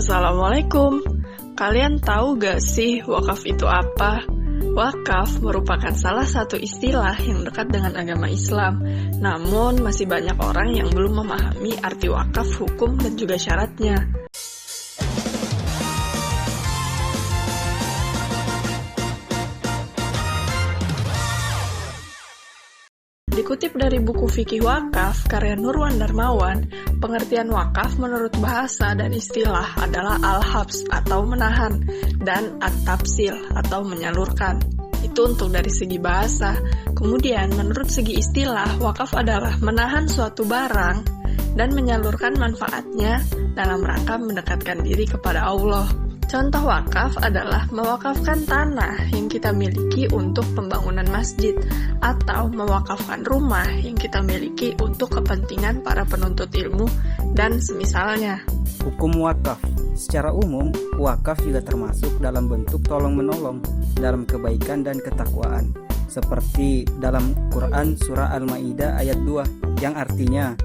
Assalamualaikum. Kalian tahu gak sih wakaf itu apa? Wakaf merupakan salah satu istilah yang dekat dengan agama Islam. Namun masih banyak orang yang belum memahami arti wakaf, hukum, dan juga syaratnya. Dikutip dari buku Fikih Wakaf karya Nurwan Darmawan, pengertian wakaf menurut bahasa dan istilah adalah al-habs atau menahan dan at-tafsil atau menyalurkan. Itu untuk dari segi bahasa. Kemudian menurut segi istilah, wakaf adalah menahan suatu barang dan menyalurkan manfaatnya dalam rangka mendekatkan diri kepada Allah. Contoh wakaf adalah mewakafkan tanah yang kita miliki untuk pembangunan masjid atau mewakafkan rumah yang kita miliki untuk kepentingan para penuntut ilmu dan semisalnya. Hukum wakaf. Secara umum, wakaf juga termasuk dalam bentuk tolong-menolong dalam kebaikan dan ketakwaan. Seperti dalam Quran surah Al-Maidah ayat 2 yang artinya,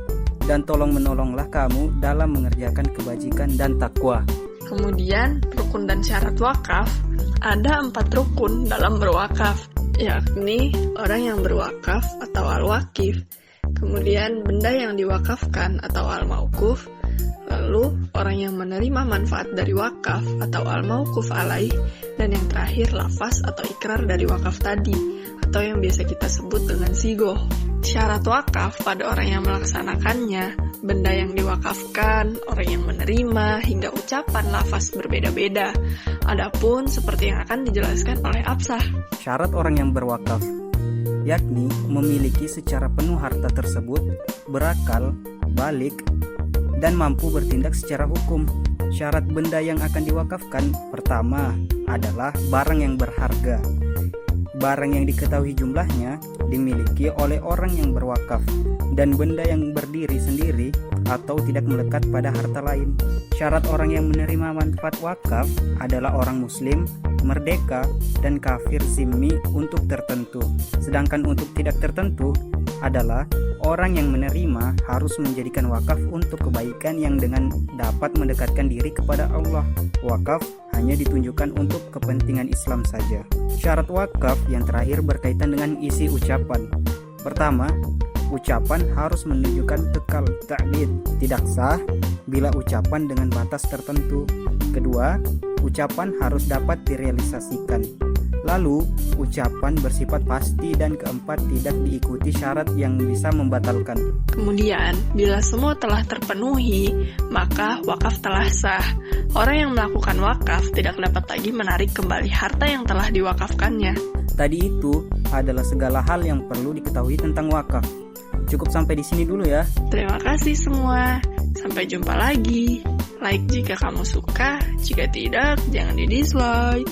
dan tolong-menolonglah kamu dalam mengerjakan kebajikan dan takwa. Kemudian, rukun dan syarat wakaf, ada 4 rukun dalam berwakaf, yakni orang yang berwakaf atau al-wakif, kemudian benda yang diwakafkan atau al-mauquf, lalu orang yang menerima manfaat dari wakaf atau al-mauquf alaih, dan yang terakhir lafaz atau ikrar dari wakaf tadi, atau yang biasa kita sebut dengan sigoh. Syarat wakaf pada orang yang melaksanakannya, benda yang diwakafkan, orang yang menerima, hingga ucapan lafaz berbeda-beda. Adapun seperti yang akan dijelaskan oleh Absah. Syarat orang yang berwakaf, yakni memiliki secara penuh harta tersebut, berakal, balik, dan mampu bertindak secara hukum. Syarat benda yang akan diwakafkan, pertama adalah barang yang berharga. Barang yang diketahui jumlahnya dimiliki oleh orang yang berwakaf, dan benda yang berdiri sendiri atau tidak melekat pada harta lain. Syarat orang yang menerima manfaat wakaf adalah orang muslim, merdeka, dan kafir zimmi untuk tertentu. Sedangkan untuk tidak tertentu adalah orang yang menerima harus menjadikan wakaf untuk kebaikan yang dengan dapat mendekatkan diri kepada Allah. Wakaf hanya ditunjukkan untuk kepentingan Islam saja. Syarat wakaf yang terakhir berkaitan dengan isi ucapan. Pertama, ucapan harus menunjukkan tekal ta'bid, tidak sah bila ucapan dengan batas tertentu. Kedua, ucapan harus dapat direalisasikan. Lalu, ucapan bersifat pasti, dan keempat, tidak diikuti syarat yang bisa membatalkan. Kemudian, bila semua telah terpenuhi, maka wakaf telah sah. Orang yang melakukan wakaf tidak dapat lagi menarik kembali harta yang telah diwakafkannya. Tadi itu adalah segala hal yang perlu diketahui tentang wakaf. Cukup sampai di sini dulu ya. Terima kasih semua. Sampai jumpa lagi. Like jika kamu suka, jika tidak, jangan di dislike.